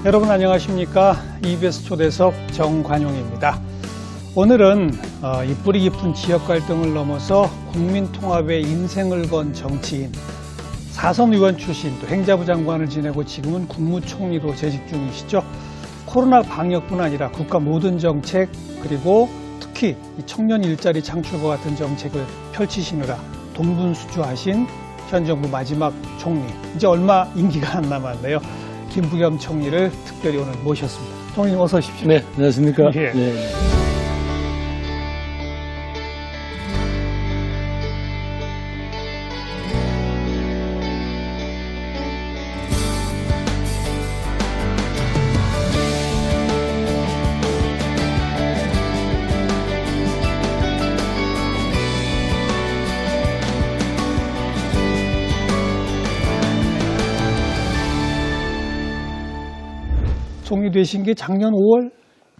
여러분 안녕하십니까? EBS 초대석 정관용입니다. 오늘은 이 뿌리 깊은 지역 갈등을 넘어서 국민 통합에 인생을 건 정치인, 사선 의원 출신, 또 행자부 장관을 지내고 지금은 국무총리로 재직 중이시죠. 코로나 방역뿐 아니라 국가 모든 정책, 그리고 특히 이 청년 일자리 창출과 같은 정책을 펼치시느라 동분수주하신 현 정부 마지막 총리, 이제 얼마 임기가 안 남았네요. 김부겸 총리를 특별히 오늘 모셨습니다. 총리님 어서 오십시오. 네, 안녕하십니까. 예. 네. 총리 되신 게 작년 5월?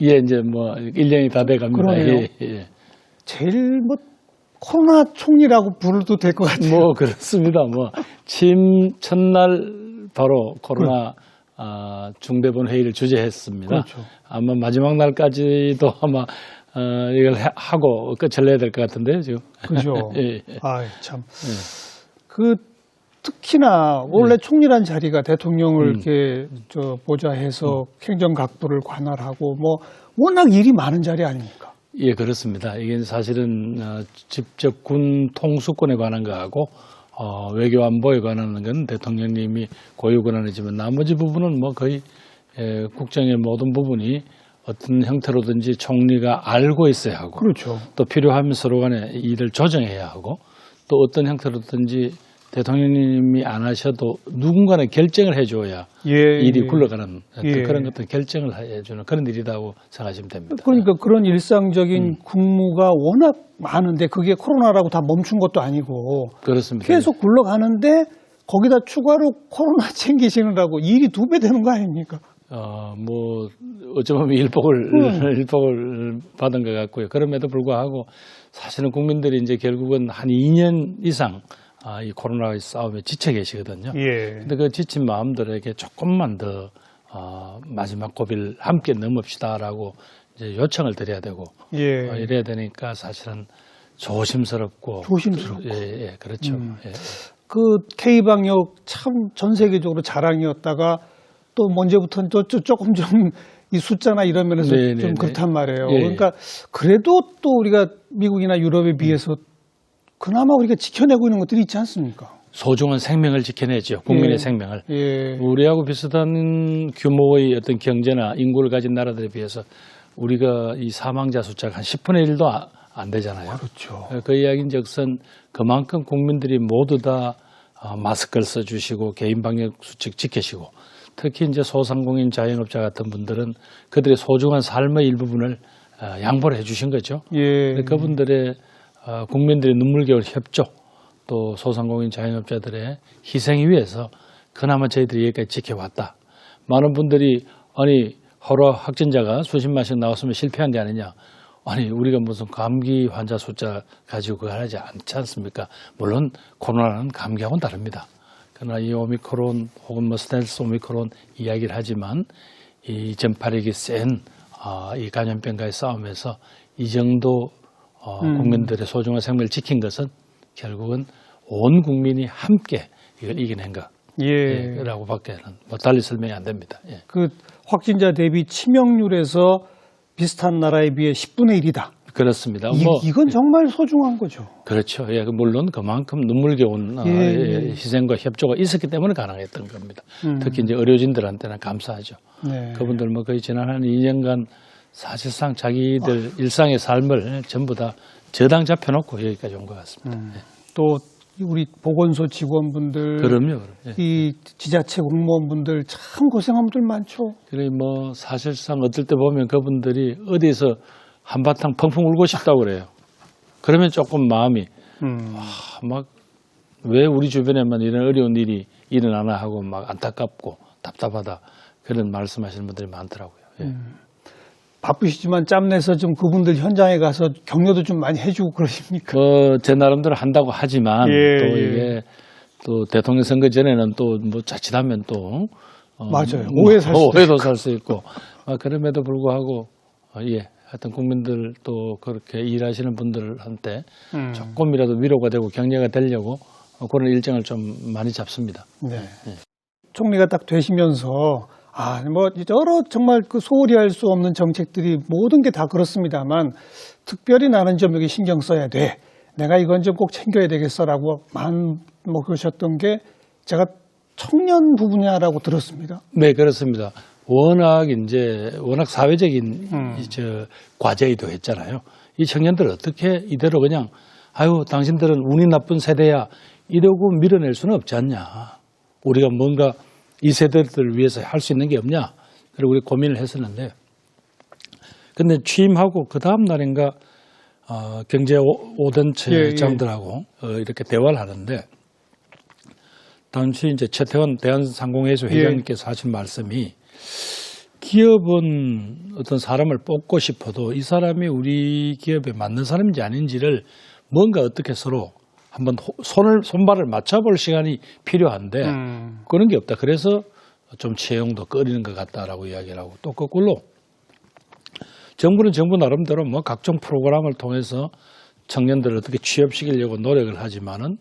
예, 이제 뭐 1년이 다 돼 갑니다. 그러네요. 예. 제일 코로나 총리라고 부르도 될 것 같아요. 뭐 그렇습니다. 뭐 취임 첫날 바로 코로나 중대본 회의를 주재했습니다. 그렇죠. 아마 마지막 날까지도 아마 이걸 하고 끝을 내야 될 것 같은데요, 지금. 그죠. 예. 아, 참. 특히나 원래 총리란 자리가 대통령을 이렇게 보좌해서 행정각부를 관할하고 뭐 워낙 일이 많은 자리 아닙니까? 예, 그렇습니다. 이게 사실은 직접 군 통수권에 관한 거하고 외교 안보에 관한 건 대통령님이 고유 권한이지만 나머지 부분은 뭐 거의 국정의 모든 부분이 어떤 형태로든지 총리가 알고 있어야 하고, 그렇죠. 또 필요하면 서로 간에 일을 조정해야 하고, 또 어떤 형태로든지 대통령님이 안 하셔도 누군가는 결정을 해줘야 일이 굴러가는 어떤 그런 것들 결정을 해주는 그런 일이라고 생각하시면 됩니다. 그러니까 그런 일상적인 국무가 워낙 많은데 그게 코로나라고 다 멈춘 것도 아니고 그렇습니다. 계속 굴러가는데 거기다 추가로 코로나 챙기시느라고 일이 2배 되는 거 아닙니까? 뭐 어쩌면 일복을 받은 것 같고요. 그럼에도 불구하고 사실은 국민들이 이제 결국은 한 2년 이상 이 코로나의 싸움에 지쳐 계시거든요. 예. 근데 그 지친 마음들에게 조금만 더 마지막 고비를 함께 넘읍시다라고 이제 요청을 드려야 되고 이래야 되니까 사실은 조심스럽고 예, 그렇죠. 예. 그 K방역 참 전 세계적으로 자랑이었다가 또 언제부터는 조금 좀 이 숫자나 이런 면에서 좀 그렇단 말이에요. 예. 그러니까 그래도 또 우리가 미국이나 유럽에 비해서 그나마 우리가 지켜내고 있는 것들이 있지 않습니까? 소중한 생명을 지켜내죠. 국민의 생명을. 우리하고 비슷한 규모의 어떤 경제나 인구를 가진 나라들에 비해서 우리가 이 사망자 숫자가 한 10분의 1도 안 되잖아요. 그렇죠. 그 이야기인즉슨 그만큼 국민들이 모두 다 마스크를 써주시고 개인 방역 수칙 지키시고 특히 이제 소상공인 자영업자 같은 분들은 그들의 소중한 삶의 일부분을 양보를 해주신 거죠. 그분들의 국민들의 눈물겨울 협조 또 소상공인 자영업자들의 희생 위해서 그나마 저희들이 여기까지 지켜왔다. 많은 분들이 아니 하루 확진자가 수십만씩 나왔으면 실패한 게 아니냐. 아니 우리가 무슨 감기 환자 숫자 가지고 그걸 하지 않지 않습니까? 물론 코로나는 감기하고는 다릅니다. 그러나 이 오미크론 혹은 뭐 스텔스 오미크론 이야기를 하지만 이 전파력이 센 이 감염병과의 싸움에서 이 정도 국민들의 소중한 생명을 지킨 것은 결국은 온 국민이 함께 이걸 이겨낸 거라고밖에는 뭐 달리 설명이 안 됩니다. 예. 그 확진자 대비 치명률에서 비슷한 나라에 비해 10분의 1이다. 그렇습니다. 이건 정말 소중한 거죠. 그렇죠. 예, 물론 그만큼 눈물겨운 희생과 협조가 있었기 때문에 가능했던 겁니다. 특히 이제 의료진들한테는 감사하죠. 그분들 뭐 거의 지난 한 2년간 사실상 자기들 일상의 삶을 전부 다 저당 잡혀놓고 여기까지 온 것 같습니다. 또 우리 보건소 직원분들, 그럼요. 이 지자체 공무원분들 참 고생한 분들 많죠. 그래 뭐 사실상 어떨 때 보면 그분들이 어디서 한바탕 펑펑 울고 싶다고 그래요. 그러면 조금 마음이 막 왜 우리 주변에만 이런 어려운 일이 일어나나 하고 막 안타깝고 답답하다 그런 말씀하시는 분들이 많더라고요. 바쁘시지만 짬내서 좀 그분들 현장에 가서 격려도 좀 많이 해주고 그러십니까? 제 나름대로 한다고 하지만 또 이게 또 대통령 선거 전에는 또 뭐 자칫하면 또 맞아요. 오해도 살 수 있고 그럼에도 불구하고 하여튼 국민들 또 그렇게 일하시는 분들한테 조금이라도 위로가 되고 격려가 되려고 그런 일정을 좀 많이 잡습니다. 네. 총리가 딱 되시면서 뭐 여러 정말 그 소홀히 할 수 없는 정책들이 모든 게 다 그렇습니다만 특별히 나는 좀 여기 신경 써야 돼. 내가 이건 좀 꼭 챙겨야 되겠어라고 뭐 그러셨던 게 제가 청년 부분이라고 들었습니다. 네, 그렇습니다. 워낙 사회적인 과제이도 했잖아요. 이 청년들 어떻게 이대로 그냥 당신들은 운이 나쁜 세대야 이러고 밀어낼 수는 없지 않냐. 우리가 뭔가 이 세대들을 위해서 할 수 있는 게 없냐. 그리고 우리 고민을 했었는데 근데 취임하고 그 다음 날인가 경제 5단 회장들하고 이렇게 대화를 하는데 당시 이제 최태원 대한상공회의소 회장님께서 하신 말씀이 기업은 어떤 사람을 뽑고 싶어도 이 사람이 우리 기업에 맞는 사람인지 아닌지를 뭔가 어떻게 서로 한번 손발을 맞춰볼 시간이 필요한데 그런 게 없다. 그래서 좀 채용도 꺼리는 것 같다라고 이야기를 하고 또 거꾸로 정부는 정부 나름대로 뭐 각종 프로그램을 통해서 청년들을 어떻게 취업시키려고 노력을 하지만은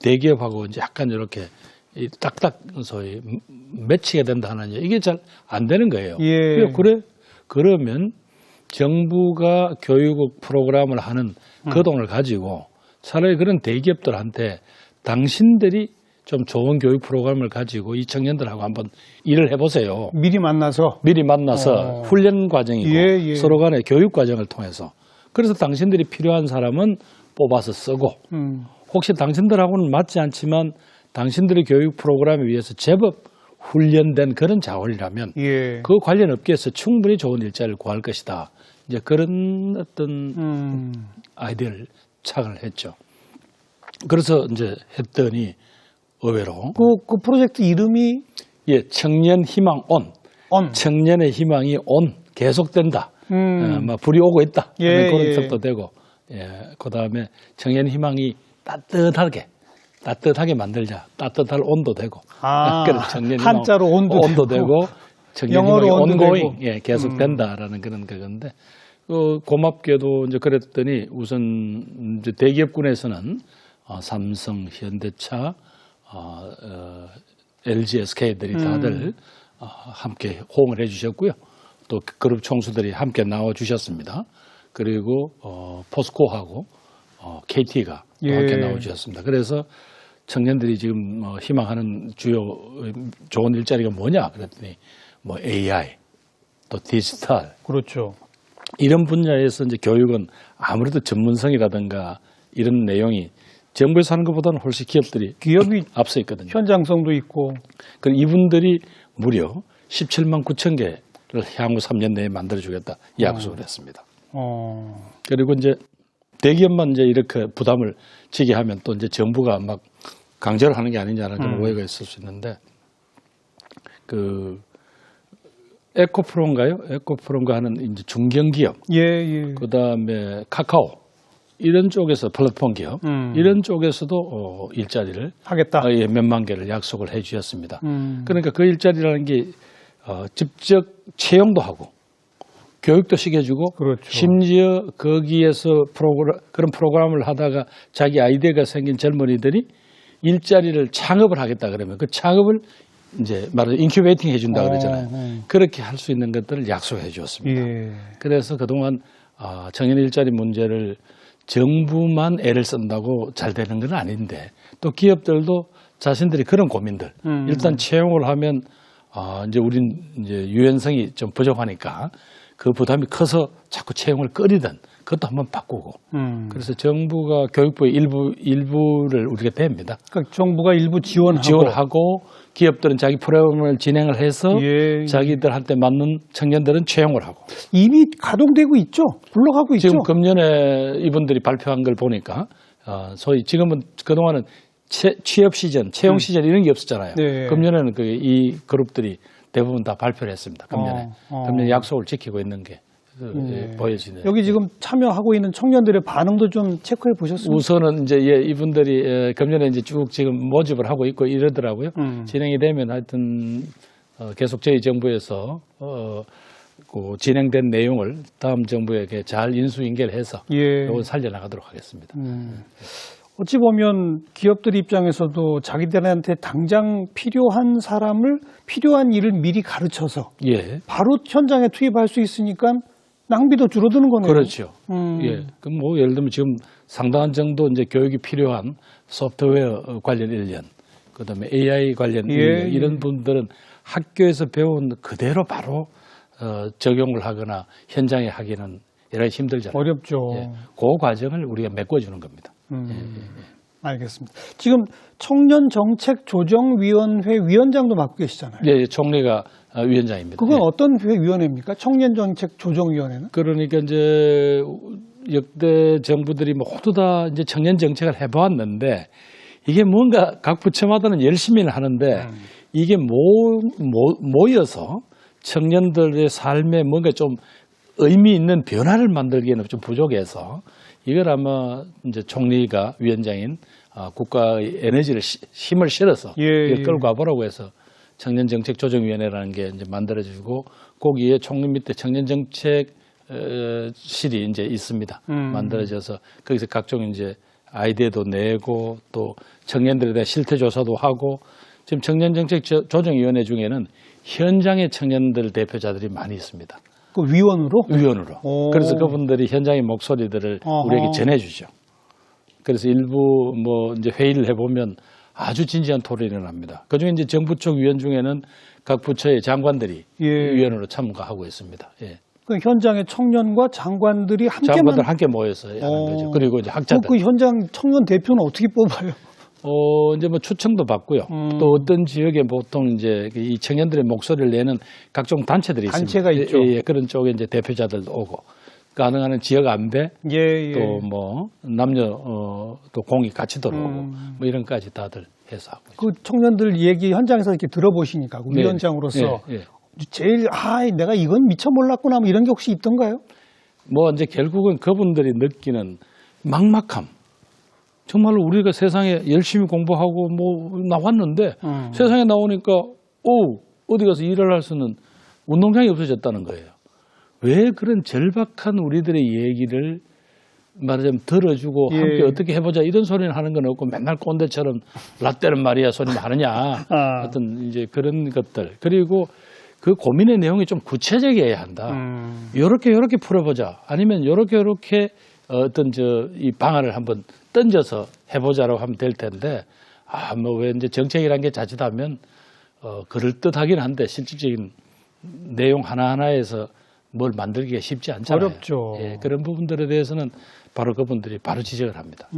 대기업하고 이제 약간 이렇게 딱딱 소위 맺히게 된다 하는 이게 잘 안 되는 거예요. 그러면 정부가 교육 프로그램을 하는 그 돈을 가지고 차라리 그런 대기업들한테 당신들이 좀 좋은 교육 프로그램을 가지고 이 청년들하고 한번 일을 해보세요. 미리 만나서 훈련 과정이고 서로 간의 교육 과정을 통해서 그래서 당신들이 필요한 사람은 뽑아서 쓰고 혹시 당신들하고는 맞지 않지만 당신들의 교육 프로그램에 의해서 제법 훈련된 그런 자원이라면 그 관련 업계에서 충분히 좋은 일자리를 구할 것이다. 이제 그런 어떤 아이디어를 착안을 했죠. 그래서 이제 했더니 의외로 그 프로젝트 이름이 청년 희망 온. 청년의 희망이 계속된다. 불이 오고 있다. 그런 뜻도 되고 그 다음에 청년 희망이 따뜻하게 만들자. 따뜻할 온도 되고. 청년 희망 한자로 온도 되고 청년 희망이 온고잉 계속된다라는 그런 그건데 고맙게도 이제 그랬더니 우선 이제 대기업군에서는 삼성, 현대차, LG, SK들이 다들 함께 호응을 해주셨고요. 또 그룹 총수들이 함께 나와주셨습니다. 그리고 포스코하고 KT가 함께 나와주셨습니다. 그래서 청년들이 지금 희망하는 주요 좋은 일자리가 뭐냐 그랬더니 뭐 AI, 또 디지털, 그렇죠. 이런 분야에서 이제 교육은 아무래도 전문성이라든가 이런 내용이 정부에서 하는 것보다는 훨씬 기업이 앞서 있거든요. 현장성도 있고. 그럼 이분들이 무려 17만 9천 개를 향후 3년 내에 만들어주겠다 약속을 했습니다. 그리고 이제 대기업만 이제 이렇게 부담을 지게 하면 또 이제 정부가 막 강제를 하는 게 아니냐는 그런 오해가 있을 수 있는데 에코프로인가요? 에코프로인가 하는 이제 중견기업. 그 다음에 카카오. 이런 쪽에서 플랫폼 기업. 이런 쪽에서도 일자리를 하겠다. 몇만 개를 약속을 해 주셨습니다. 그러니까 그 일자리라는 게 직접 채용도 하고 교육도 시켜주고 그렇죠. 심지어 거기에서 그런 프로그램을 하다가 자기 아이디어가 생긴 젊은이들이 일자리를 창업을 하겠다 그러면 그 창업을 이제 말하자면 인큐베이팅 해준다 그러잖아요. 그렇게 할 수 있는 것들을 약속해 주었습니다. 그래서 그동안 청년 일자리 문제를 정부만 애를 쓴다고 잘 되는 건 아닌데 또 기업들도 자신들이 그런 고민들 일단 채용을 하면 이제 우린 이제 유연성이 좀 부족하니까 그 부담이 커서 자꾸 채용을 꺼리던 그것도 한번 바꾸고 그래서 정부가 교육부의 일부를 우리가 댑니다. 그러니까 정부가 일부 지원하고 기업들은 자기 프로그램을 진행을 해서 자기들한테 맞는 청년들은 채용을 하고 이미 가동되고 있죠. 굴러가고 있죠. 지금 금년에 이분들이 발표한 걸 보니까 소위 지금은 그동안은 취업 시전, 채용 시전 이런 게 없었잖아요. 금년에는 이 그룹들이 대부분 다 발표를 했습니다. 금년에 약속을 지키고 있는 게 보여지네요. 여기 지금 참여하고 있는 청년들의 반응도 좀 체크해 보셨습니까? 우선은 이제 이분들이 금년에 이제 쭉 지금 모집을 하고 있고 이러더라고요. 진행이 되면 하여튼 계속 저희 정부에서 그 진행된 내용을 다음 정부에게 잘 인수인계해서 예. 이걸 살려나가도록 하겠습니다. 어찌 보면 기업들 입장에서도 자기들한테 당장 필요한 사람을 필요한 일을 미리 가르쳐서 예, 바로 현장에 투입할 수 있으니까 낭비도 줄어드는 거네요. 그렇죠. 예, 그럼 뭐 예를 들면 지금 상당한 정도 이제 교육이 필요한 소프트웨어 관련 인력, 그다음에 AI 관련 예, 인력 예. 이런 분들은 학교에서 배운 그대로 바로 적용을 하거나 현장에 하기는 여러 가지 힘들잖아요. 어렵죠. 예, 그 과정을 우리가 메꿔주는 겁니다. 알겠습니다. 지금 청년정책조정위원회 위원장도 맡고 계시잖아요. 예, 총리가 위원장입니다. 그건 예. 어떤 위원회입니까? 청년정책조정위원회는? 그러니까 이제 역대 정부들이 모두 다 이제 청년 정책을 해보았는데 이게 뭔가 각 부처마다는 열심히는 하는데 이게 모여서 청년들의 삶에 뭔가 좀 의미 있는 변화를 만들기에는 좀 부족해서 이걸 아마 이제 총리가 위원장인 국가의 에너지를 힘을 실어서 이걸 끌고 와보라고 해서 청년정책조정위원회라는 게 이제 만들어지고 거기에 총리 밑에 청년정책 실이 이제 있습니다. 만들어져서 거기서 각종 이제 아이디어도 내고 또 청년들에 대한 실태 조사도 하고 지금 청년정책조정위원회 중에는 현장의 청년들 대표자들이 많이 있습니다. 그 위원으로? 위원으로. 오. 그래서 그분들이 현장의 목소리들을 우리에게 전해주죠. 그래서 일부 뭐 이제 회의를 해보면 아주 진지한 토론이 일어납니다. 그중에 이제 정부 쪽 위원 중에는 각 부처의 장관들이 위원으로 참가하고 있습니다. 예. 그 현장의 청년과 장관들이 장관들 함께 모여서 하는 거죠. 그리고 이제 학자들. 그 현장 청년 대표는 어떻게 뽑아요? 이제 뭐 추천도 받고요. 또 어떤 지역에 보통 이제 이 청년들의 목소리를 내는 각종 단체들이 단체가 있습니다. 있죠. 예, 그런 쪽에 이제 대표자들도 오고 가능한 지역 안배 또 뭐 남녀 또 공익 같이 들어오고 뭐 이런 까지 다들 해서 하고 있죠. 그 청년들 얘기 현장에서 이렇게 들어보시니까 그 위원장으로서 제일 내가 이건 미처 몰랐구나 뭐 이런 게 혹시 있던가요? 뭐 이제 결국은 그분들이 느끼는 막막함. 정말로 우리가 세상에 열심히 공부하고 뭐 나왔는데 세상에 나오니까 어디 가서 일을 할 수는 운동장이 없어졌다는 거예요. 왜 그런 절박한 우리들의 얘기를 말하자면 들어주고 함께 어떻게 해보자 이런 소리를 하는 건 없고 맨날 꼰대처럼 라떼는 말이야 소리만 하느냐 어떤 이제 그런 것들 그리고 그 고민의 내용이 좀 구체적이어야 한다. 요렇게 풀어보자 아니면 요렇게 어떤 이 방안을 한번 던져서 해보자라고 하면 될 텐데 뭐 왜 이제 정책이라는 게 자칫하면 그럴듯하긴 한데 실질적인 내용 하나하나에서 뭘 만들기가 쉽지 않잖아요. 어렵죠. 예, 그런 부분들에 대해서는 바로 그분들이 바로 지적을 합니다.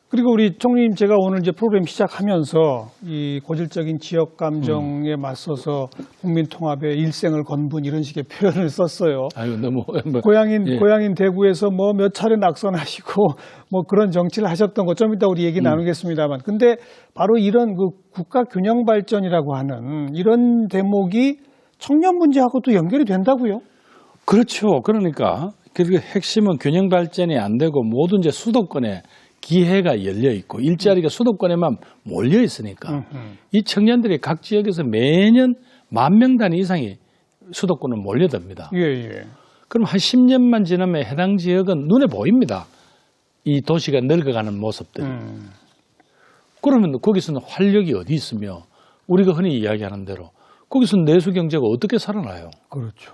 그리고 우리 총리님 제가 오늘 이제 프로그램 시작하면서 이 고질적인 지역 감정에 맞서서 국민 통합에 일생을 건 분 이런 식의 표현을 썼어요. 아유 너무 고향인 대구에서 뭐 몇 차례 낙선하시고 뭐 그런 정치를 하셨던 거 좀 이따 우리 얘기 나누겠습니다만, 근데 바로 이런 그 국가 균형 발전이라고 하는 이런 대목이 청년 문제하고 또 연결이 된다고요? 그렇죠. 그러니까 그 핵심은 균형 발전이 안 되고 모든 이제 수도권에 기회가 열려 있고 일자리가 수도권에만 몰려 있으니까 이 청년들이 각 지역에서 매년 10,000명 단위 이상이 수도권으로 몰려듭니다. 그럼 한 10년만 지나면 해당 지역은 눈에 보입니다. 이 도시가 늙어가는 모습들이. 그러면 거기서는 활력이 어디 있으며 우리가 흔히 이야기하는 대로 거기서 내수 경제가 어떻게 살아나요? 그렇죠.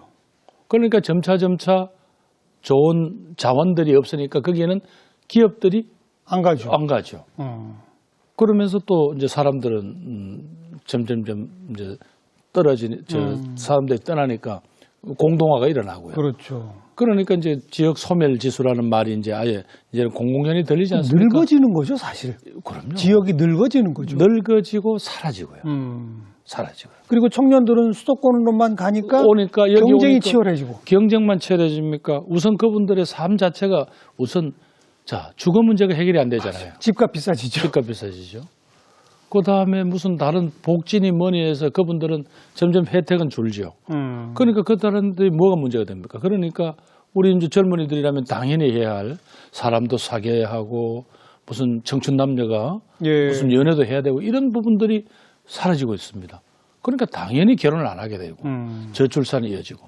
그러니까 점차 좋은 자원들이 없으니까 거기에는 기업들이 안 가죠. 그러면서 또 이제 사람들은 점점점 이제 사람들이 떠나니까 공동화가 일어나고요. 그렇죠. 그러니까 이제 지역 소멸 지수라는 말이 이제 아예 이제는 공공연히 들리지 않습니까? 늙어지는 거죠, 사실. 그럼요. 지역이 늙어지는 거죠. 늙어지고 사라지고요. 사라지고요. 그리고 청년들은 수도권으로만 가니까 경쟁이 치열해지고. 경쟁만 치열해집니까? 우선 그분들의 삶 자체가 주거 문제가 해결이 안 되잖아요. 집값 비싸지죠. 집값 비싸지죠. 그 다음에 무슨 다른 복지니 뭐니 해서 그분들은 점점 혜택은 줄죠. 그러니까 그 다른데 뭐가 문제가 됩니까? 그러니까 우리 이제 젊은이들이라면 당연히 해야 할 사람도 사귀어야 하고 무슨 청춘 남녀가 무슨 연애도 해야 되고 이런 부분들이 사라지고 있습니다. 그러니까 당연히 결혼을 안 하게 되고 저출산이 이어지고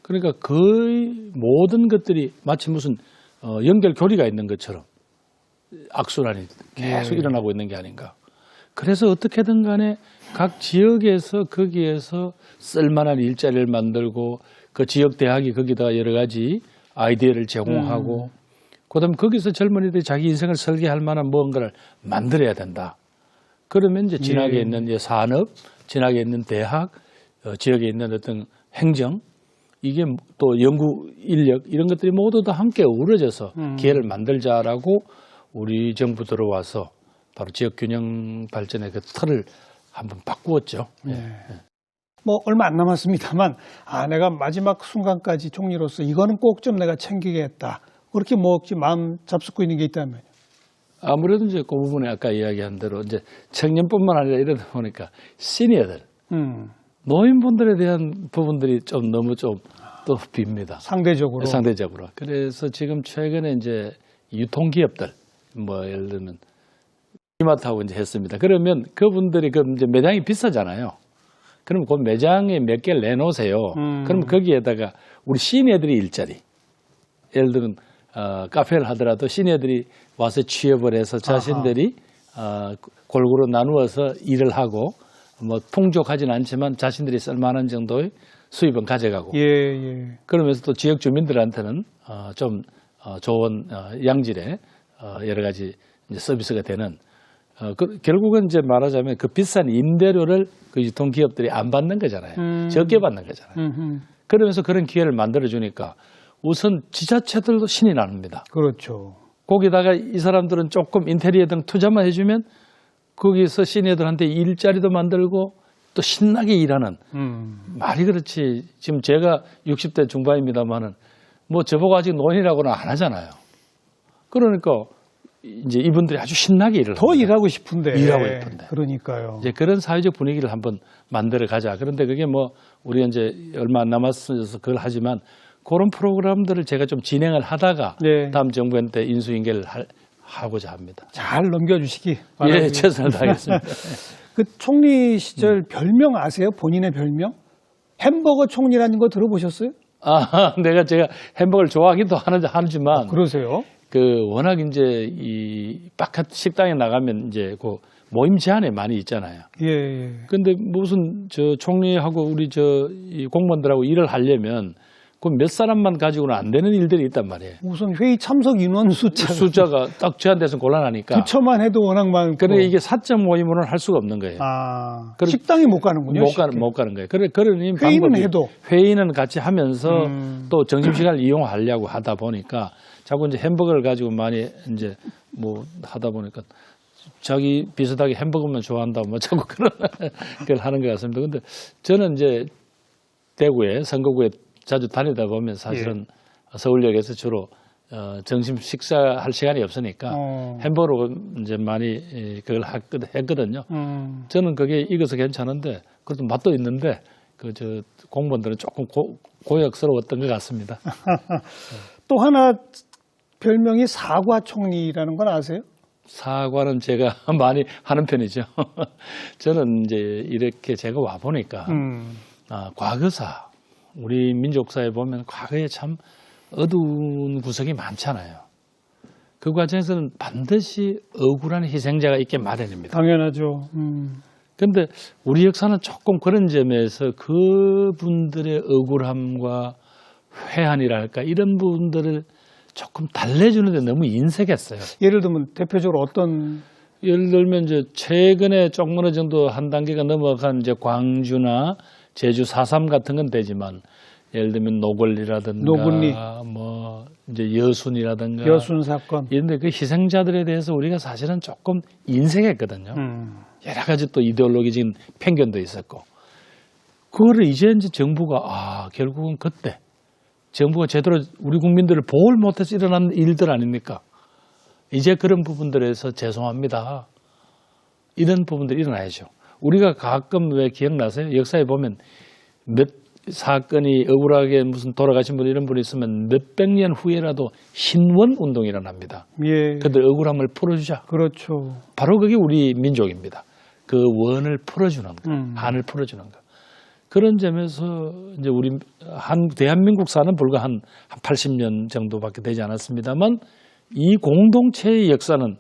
그러니까 거의 모든 것들이 마치 무슨 연결고리가 있는 것처럼 악순환이 계속 일어나고 있는 게 아닌가. 그래서 어떻게든 간에 각 지역에서 거기에서 쓸만한 일자리를 만들고 그 지역 대학이 거기다 여러 가지 아이디어를 제공하고 그다음에 거기서 젊은이들이 자기 인생을 설계할 만한 무언가를 만들어야 된다. 그러면 이제 지나게 있는 이제 산업, 지나게 있는 대학, 지역에 있는 어떤 행정, 이게 또 연구 인력 이런 것들이 모두 다 함께 어우러져서 기회를 만들자라고 우리 정부 들어와서 바로 지역 균형 발전의 그 틀을 한번 바꾸었죠. 뭐 얼마 안 남았습니다만 내가 마지막 순간까지 총리로서 이거는 꼭 좀 내가 챙기겠다. 그렇게 뭐 혹시 마음 잡수고 있는 게 있다면요? 아무래도 이제 그 부분에 아까 이야기한 대로 이제 청년뿐만 아니라 이러다 보니까 시니어들, 노인분들에 대한 부분들이 좀 너무 좀 또 빕니다. 상대적으로. 상대적으로. 그래서 지금 최근에 이제 유통기업들, 뭐 예를 들면 이마트하고 이제 했습니다. 그러면 그분들이 그 이제 매장이 비싸잖아요. 그럼 그 매장에 몇 개를 내놓으세요. 그럼 거기에다가 우리 시니어들이 일자리. 예를 들면 카페를 하더라도 시니어들이 와서 취업을 해서 자신들이 골고루 나누어서 일을 하고 뭐 풍족하진 않지만 자신들이 쓸만한 정도의 수입은 가져가고. 그러면서 또 지역 주민들한테는 좀 좋은 양질의 여러 가지 이제 서비스가 되는. 결국은 이제 말하자면 그 비싼 임대료를 그 유통기업들이 안 받는 거잖아요. 적게 받는 거잖아요. 그러면서 그런 기회를 만들어주니까 우선 지자체들도 신이 납니다. 그렇죠. 거기다가 이 사람들은 조금 인테리어 등 투자만 해주면 거기서 시니어들한테 일자리도 만들고 또 신나게 일하는 말이 그렇지. 지금 제가 60대 중반입니다만은 뭐 저보고 아직 노인이라고는 안 하잖아요. 그러니까 이제 이분들이 아주 신나게 일을 더 합니다. 일하고 싶은데. 그러니까요. 이제 그런 사회적 분위기를 한번 만들어 가자. 그런데 그게 뭐 우리 이제 얼마 안 남았어서 그걸 하지만 그런 프로그램들을 제가 좀 진행을 하다가 다음 정부한테 인수인계를 하고자 합니다. 잘 넘겨주시기 바랍니다. 예, 최선을 다하겠습니다. 그 총리 시절 별명 아세요? 본인의 별명? 햄버거 총리라는 거 들어보셨어요? 제가 햄버거를 좋아하기도 하지만. 그러세요? 그 워낙 이제 이 바깥 식당에 나가면 이제 그 모임 제한에 많이 있잖아요. 근데 무슨 저 총리하고 우리 이 공무원들하고 일을 하려면 그 몇 사람만 가지고는 안 되는 일들이 있단 말이에요. 우선 회의 참석 인원 숫자가 딱 제한돼서 곤란하니까. 부처만 해도 워낙 많고. 그래 이게 사적 모임으로는 할 수가 없는 거예요. 식당에 못 가는군요. 못 가는 거예요. 그러니 회의는 해도 회의는 같이 하면서 또 점심시간을 이용하려고 하다 보니까 자꾸 이제 햄버거를 가지고 많이 이제 뭐 하다 보니까 자기 비슷하게 햄버거만 좋아한다 뭐 자꾸 그런 걸 하는 것 같습니다. 근데 저는 이제 대구에 선거구에 자주 다니다 보면 사실은 서울역에서 주로 점심 식사할 시간이 없으니까 햄버거로 이제 많이 그걸 했거든요. 저는 그게 익어서 괜찮은데 그래도 맛도 있는데 저 공무원들은 조금 고역스러웠던 것 같습니다. 또 하나 별명이 사과 총리라는 건 아세요? 사과는 제가 많이 하는 편이죠. 저는 이제 이렇게 제가 와 보니까 과거사 우리 민족사에 보면 과거에 참 어두운 구석이 많잖아요. 그 과정에서는 반드시 억울한 희생자가 있게 마련입니다. 당연하죠. 그런데 우리 역사는 조금 그런 점에서 그분들의 억울함과 회한이랄까 이런 부분들을 조금 달래주는데 너무 인색했어요. 예를 들면 대표적으로 어떤? 예를 들면 이제 최근에 조금 어느 정도 한 단계가 넘어간 이제 광주나 제주 4.3 같은 건 되지만 예를 들면 노골리라든가 뭐 이제 여순이라든가 여순 사건 이런데 그 희생자들에 대해서 우리가 사실은 조금 인색했거든요. 여러 가지 또 이데올로기적인 편견도 있었고 그거를 이제 정부가 결국은 그때 정부가 제대로 우리 국민들을 보호를 못해서 일어난 일들 아닙니까? 이제 그런 부분들에서 죄송합니다. 이런 부분들이 일어나야죠. 우리가 가끔 왜 기억나세요? 역사에 보면 몇 사건이 억울하게 무슨 돌아가신 분 이런 분이 있으면 몇백 년 후에라도 신원 운동이 일어납니다. 그들 억울함을 풀어주자. 그렇죠. 바로 그게 우리 민족입니다. 그 원을 풀어주는 거, 한을 풀어주는 거. 그런 점에서 이제 우리 대한민국 사는 불과 한 80년 정도밖에 되지 않았습니다만 이 공동체의 역사는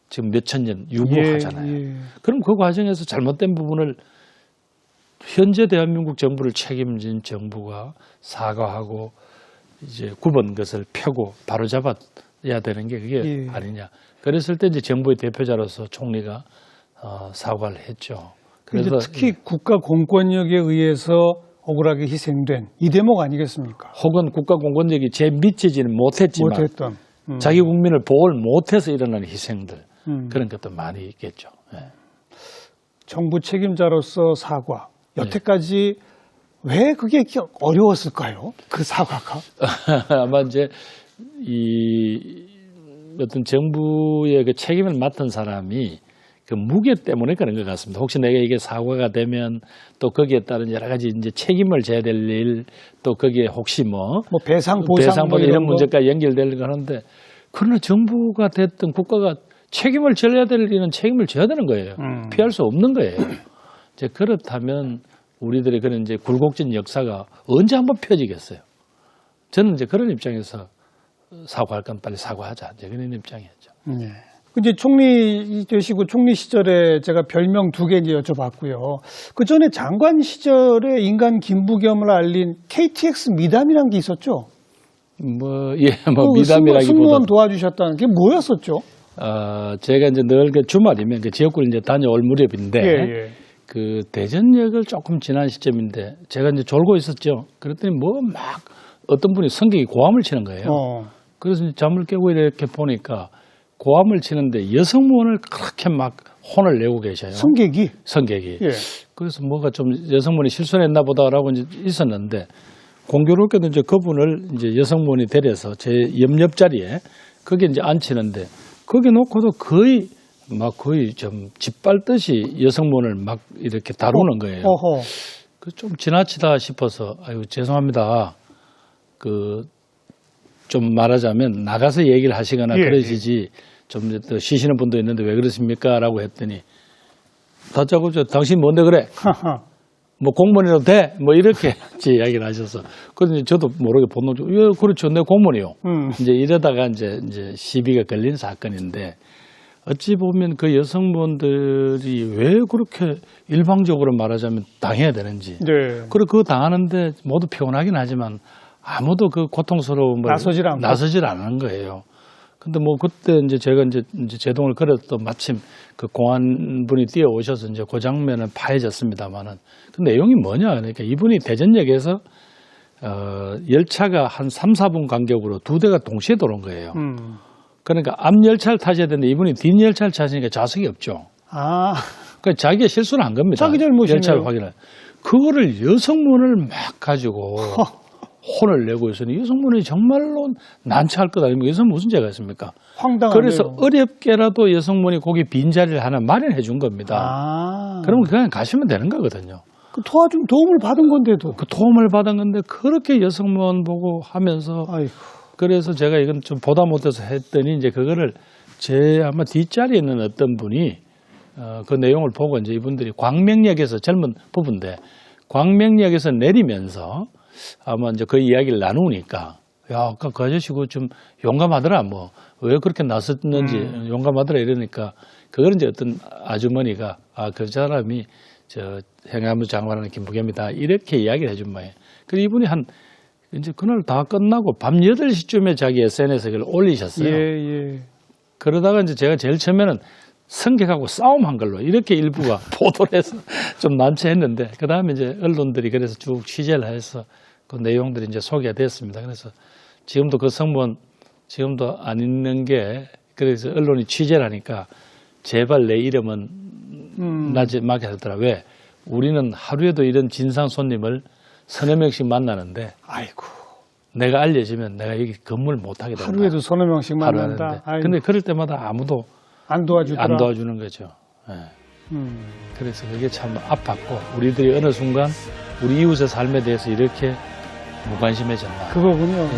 지금 몇천 년 유구하잖아요. 예. 그럼 그 과정에서 잘못된 부분을 현재 대한민국 정부를 책임진 정부가 사과하고 이제 굽은 것을 펴고 바로잡아야 되는 게 그게 아니냐. 그랬을 때 이제 정부의 대표자로서 총리가 사과를 했죠. 그래서 특히 국가 공권력에 의해서 억울하게 희생된 이 대목 아니겠습니까? 혹은 국가 공권력이 제 미치지는 못했지만 못했던 자기 국민을 보호를 못해서 일어나는 희생들 그런 것도 많이 있겠죠. 네. 정부 책임자로서 사과. 여태까지 왜 그게 이렇게 어려웠을까요? 그 사과가? 아마 이제 이 어떤 정부의 그 책임을 맡은 사람이 그 무게 때문에 그런 것 같습니다. 혹시 내가 이게 사과가 되면 또 거기에 따른 여러 가지 이제 책임을 져야 될 일, 또 거기에 혹시 뭐 배상 보상 뭐 이런 문제까지 연결되려고 하는데 그러나 정부가 됐든 국가가 책임을 져야 될 일은 책임을 져야 되는 거예요. 피할 수 없는 거예요. 이제 그렇다면 우리들의 그런 이제 굴곡진 역사가 언제 한번 펴지겠어요? 저는 이제 그런 입장에서 사과할 건 빨리 사과하자. 이제 그런 입장이었죠. 네. 이제 총리 되시고 총리 시절에 제가 별명 2개 이제 여쭤봤고요. 그 전에 장관 시절에 인간 김부겸을 알린 KTX 미담이라는 게 있었죠? 미담이라기보다 승무원 도와주셨다는 게 뭐였었죠? 제가 이제 늘 그 주말이면 그 지역구를 이제 다녀올 무렵인데 그 대전역을 조금 지난 시점인데 제가 이제 졸고 있었죠. 그랬더니 막 어떤 분이 성격이 고함을 치는 거예요. 그래서 이제 잠을 깨고 이렇게 보니까 고함을 치는데 여성문을 그렇게 막 혼을 내고 계셔요. 성객이. 예. 그래서 뭐가 좀 여성문이 실수를 했나 보다라고 이제 있었는데 공교롭게도 이제 그분을 이제 여성문이 데려서 제 옆자리에 거기 이제 앉히는데 거기 놓고도 거의 좀 짓밟듯이 여성문을 막 이렇게 다루는 거예요. 그 좀 지나치다 싶어서 아유 죄송합니다. 좀 말하자면 나가서 얘기를 하시거나 그러시지 좀 더 쉬시는 분도 있는데 왜 그러십니까? 라고 했더니 다짜고짜 당신 뭔데 그래? 뭐 공무원이라도 돼? 뭐 이렇게 제 이야기를 하셔서 그런데 저도 모르게 본능적으로 예, 그렇죠. 내 공무원이요. 이제 이러다가 이제 시비가 걸린 사건인데 어찌 보면 그 여성분들이 왜 그렇게 일방적으로 말하자면 당해야 되는지. 그리고 그거 당하는데 모두 피곤하긴 하지만 아무도 그 고통스러움을 나서질 않는 거예요. 근데 뭐 그때 이제 제가 이제 제동을 걸었던 마침 그 공안분이 뛰어오셔서 이제 그 장면은 파해졌습니다만은 그 내용이 뭐냐. 그러니까 이분이 대전역에서 열차가 한 3, 4분 간격으로 2대가 동시에 들어온 거예요. 그러니까 앞 열차를 타셔야 되는데 이분이 뒷 열차를 타시니까 좌석이 없죠. 그러니까 자기가 실수를 한 겁니다. 자기 잘못이네요. 열차를 확인할. 그거를 여성문을 막 가지고 혼을 내고 있으니 여성분이 정말로 난처할 것 아닙니까? 여성 무슨 죄가 있습니까? 황당하네요. 그래서 어렵게라도 여성분이 거기 빈자리를 하나 마련해 준 겁니다. 그러면 그냥 가시면 되는 거거든요. 그 도움을 받은 건데도. 그 도움을 받은 건데 그렇게 여성분 보고 하면서 그래서 제가 이건 좀 보다 못해서 했더니 이제 그거를 제 아마 뒷자리에 있는 어떤 분이 그 내용을 보고 이제 이분들이 광명역에서 젊은 부부인데 광명역에서 내리면서 아마 이제 그 이야기를 나누니까 야, 아까 그 아저씨 좀 용감하더라. 뭐 왜 그렇게 나섰는지 용감하더라 이러니까 그걸 이제 어떤 아주머니가 그 사람이 저 행안부 장관하는 김부겸이다 이렇게 이야기를 해준 거예요. 그래서 이분이 이제 그날 다 끝나고 밤 8시쯤에 자기 SNS에 그걸 올리셨어요. 그러다가 이제 제가 제일 처음에는 성격하고 싸움한 걸로 이렇게 일부가 보도를 해서 좀 난처했는데 그 다음에 이제 언론들이 그래서 쭉 취재를 해서 그 내용들이 이제 소개가 됐습니다. 그래서 지금도 그 성무원 지금도 안 있는 게 그래서 언론이 취재를 하니까 제발 내 이름은 나지 마게 하더라. 왜? 우리는 하루에도 이런 진상 손님을 서너 명씩 만나는데 내가 알려지면 내가 여기 근무를 못하게 된다. 하루에도 서너 명씩 만난다. 근데 그럴 때마다 아무도 안 도와주는 거죠. 그래서 그게 참 아팠고 우리들이 어느 순간 우리 이웃의 삶에 대해서 이렇게 무관심해졌나. 그거군요.